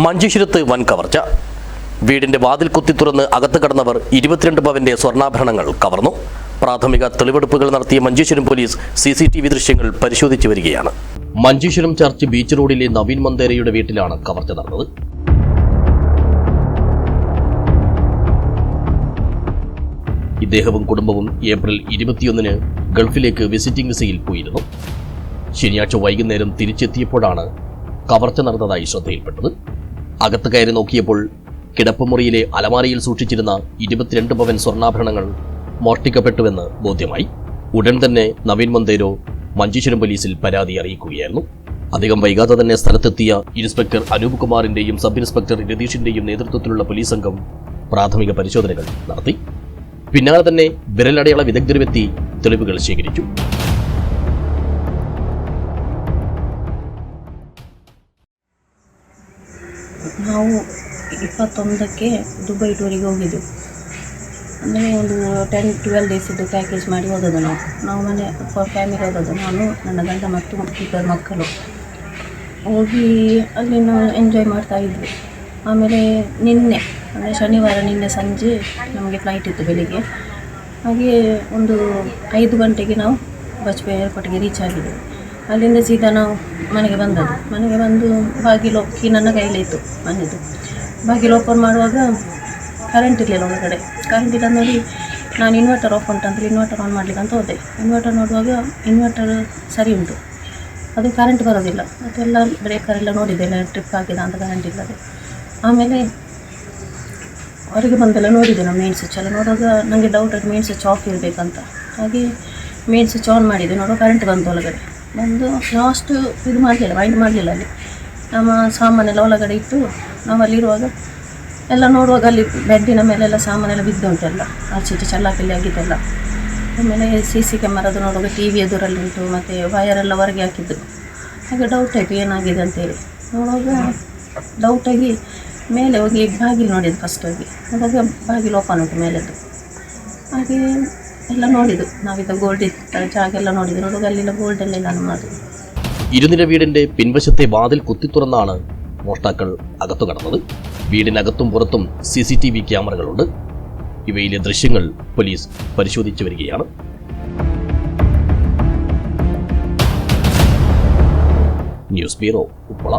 മഞ്ചേശ്വരത്ത് വൻ കവർച്ച. വീടിന്റെ വാതിൽ കുത്തി തുറന്ന് അകത്ത് കടന്നവർ 22 പവന്റെ സ്വർണ്ണാഭരണങ്ങൾ കവർന്നു. പ്രാഥമിക തെളിവെടുപ്പുകൾ നടത്തിയ മഞ്ചേശ്വരം പോലീസ് CCTV ദൃശ്യങ്ങൾ പരിശോധിച്ചു വരികയാണ്. മഞ്ചേശ്വരം ചർച്ച് ബീച്ച് റോഡിലെ നവീൻ മന്ദേരയുടെ വീട്ടിലാണ് കവർച്ച നടന്നത്. ഇദ്ദേഹവും കുടുംബവും ഏപ്രിൽ 21-ന് ഗൾഫിലേക്ക് വിസിറ്റിംഗ് വിസയിൽ പോയിരുന്നു. ശനിയാഴ്ച വൈകുന്നേരം തിരിച്ചെത്തിയപ്പോഴാണ് കവർച്ച നടന്നതായി ശ്രദ്ധയിൽപ്പെട്ടത്. അകത്ത് കയറി നോക്കിയപ്പോൾ കിടപ്പുമുറിയിലെ അലമാരയിൽ സൂക്ഷിച്ചിരുന്ന 22 പവൻ സ്വർണ്ണാഭരണങ്ങൾ മോഷ്ടിക്കപ്പെട്ടുവെന്ന് ബോധ്യമായി. ഉടൻ തന്നെ നവീൻ മന്ദേരോ മഞ്ചേശ്വരം പോലീസിൽ പരാതി അറിയിക്കുകയായിരുന്നു. അധികം വൈകാതെ തന്നെ സ്ഥലത്തെത്തിയ ഇൻസ്പെക്ടർ അനൂപ് കുമാറിന്റെയും സബ് ഇൻസ്പെക്ടർ രതീഷിന്റെയും നേതൃത്വത്തിലുള്ള പോലീസ് സംഘം പ്രാഥമിക പരിശോധനകൾ നടത്തി. പിന്നാലെ തന്നെ വിരലടയാള വിദഗ്ധരുമെത്തി തെളിവുകൾ ശേഖരിച്ചു. ನಾವು 21ಕ್ಕೆ ದುಬೈ ಟೂರಿಗೆ ಹೋಗಿದ್ದು. ಅಂದರೆ ಒಂದು 10-12 ಡೇಸ್ ಇದ್ದು ಪ್ಯಾಕೇಜ್ ಮಾಡಿ ಹೋಗೋದು. ನಾವು ಮನೆ ಫ್ಯಾಮಿಲಿ ಹೋಗೋದು, ನಾನು ನನ್ನ ಗಂಡ ಮತ್ತು 2 ಮಕ್ಕಳು ಹೋಗಿ ಅಲ್ಲಿ ನಾವು ಎಂಜಾಯ್ ಮಾಡ್ತಾ ಇದ್ವಿ. ಆಮೇಲೆ ನಿನ್ನೆ ಅಂದರೆ ಶನಿವಾರ ನಿನ್ನೆ ಸಂಜೆ ನಮಗೆ ಫ್ಲೈಟ್ ಇತ್ತು ಬೆಳಿಗ್ಗೆ. ಹಾಗೆ ಒಂದು 5 ಗಂಟೆಗೆ ನಾವು ಬಜ್ಪೆ ಏರ್ಪೋರ್ಟ್ಗೆ ರೀಚ್ ಆಗಿದ್ದೆವು. ಅಲ್ಲಿಂದ ಸೀದಾ ನಾವು ಮನೆಗೆ ಬಂದದ್ದು. ಮನೆಗೆ ಬಂದು ಬಾಗಿಲು ಕೀ ನನ್ನ ಕೈಲೇ ಇತ್ತು ಮನೆಯದು. ಬಾಗಿಲು ಓಪನ್ ಮಾಡುವಾಗ ಕರೆಂಟ್ ಇರಲಿಲ್ಲ ಒಳಗಡೆ. ಕರೆಂಟ್ ಇಲ್ಲ ನೋಡಿ ನಾನು ಇನ್ವರ್ಟರ್ ಆಫ್ ಉಂಟಂತೇಳಿ ಇನ್ವರ್ಟರ್ ಆನ್ ಮಾಡಲಿಕ್ಕೆ ಅಂತ ಹೋದೆ. ಇನ್ವರ್ಟರ್ ನೋಡುವಾಗ ಇನ್ವರ್ಟರ್ ಸರಿ ಉಂಟು, ಅದು ಕರೆಂಟ್ ಬರೋದಿಲ್ಲ. ಅದೆಲ್ಲ ಬ್ರೇಕರೆಲ್ಲ ನೋಡಿದ್ದೇನೆ, ಟ್ರಿಪ್ ಆಗಿದೆ ಅಂತ ಕರೆಂಟ್ ಇಲ್ಲದೆ. ಆಮೇಲೆ ಹೊರಗೆ ಬಂದೆಲ್ಲ ನೋಡಿದೆ ನಾವು ಮೇನ್ ಸ್ವಿಚ್ ಎಲ್ಲ. ನೋಡುವಾಗ ನನಗೆ ಡೌಟ್ ಅದು ಮೇನ್ ಸ್ವಿಚ್ ಆಫ್ ಇರಬೇಕಂತ. ಹಾಗೆ ಮೇನ್ ಸ್ವಿಚ್ ಆನ್ ಮಾಡಿದೆ. ನೋಡುವಾಗ ಕರೆಂಟ್ ಬಂತು ಒಳಗಡೆ. ಬಂದು ನಾವು ಅಷ್ಟು ಇದು ಮಾಡಲಿಲ್ಲ, ಮೈಂಡ್ ಮಾಡಲಿಲ್ಲ. ಅಲ್ಲಿ ನಮ್ಮ ಸಾಮಾನೆಲ್ಲ ಒಳಗಡೆ ಇಟ್ಟು ನಾವು ಅಲ್ಲಿರುವಾಗ ಎಲ್ಲ ನೋಡುವಾಗ ಅಲ್ಲಿ ಬೆಡ್ಡಿನ ಮೇಲೆಲ್ಲ ಸಾಮಾನೆಲ್ಲ ಬಿದ್ದು ಉಂಟೆಲ್ಲ, ಆಚೆ ಚಲ್ಲಾಕಲ್ಲಿ ಆಗಿದ್ದೆಲ್ಲ. ಆಮೇಲೆ CC ಕ್ಯಾಮರಾದು ನೋಡುವಾಗ TV ಎದುರಲ್ಲಿ ಉಂಟು, ಮತ್ತು ವಯರೆಲ್ಲ ಹೊರಗೆ ಹಾಕಿದ್ದು. ಹಾಗೆ ಡೌಟ್ ಆಯಿತು ಏನಾಗಿದೆ ಅಂತೇಳಿ. ನೋಡುವಾಗ ಡೌಟಾಗಿ ಮೇಲೆ ಹೋಗಿ ಬಾಗಿಲು ನೋಡಿದ್ದು ಫಸ್ಟ್ ಹೋಗಿ. ನೋಡುವಾಗ ಬಾಗಿಲು ಓಪನ್ ಉಂಟು ಮೇಲೆದ್ದು. ಹಾಗೆ ಎಲ್ಲ ನೋಡಿದ್ದು, ನಾವಿದ್ದ ಗೋಲ್ಡ್ ಇದ್ದ ಜಾಗ ಎಲ್ಲ ನೋಡಿದ್ದು. ನೋಡುವಾಗ ಅಲ್ಲೆಲ್ಲ ಗೋಲ್ಡೆಲ್ಲ ನಮ್ಮದು. ഇരുനില വീടിന്റെ പിൻവശത്തെ വാതിൽ കുത്തിത്തുറന്നാണ് മോഷ്ടാക്കൾ അകത്തു കടന്നത്. വീടിനകത്തും പുറത്തും CCTV ക്യാമറകളുണ്ട്. ഇവയിലെ ദൃശ്യങ്ങൾ പോലീസ് പരിശോധിച്ചു വരികയാണ്. News bureau, Uppala.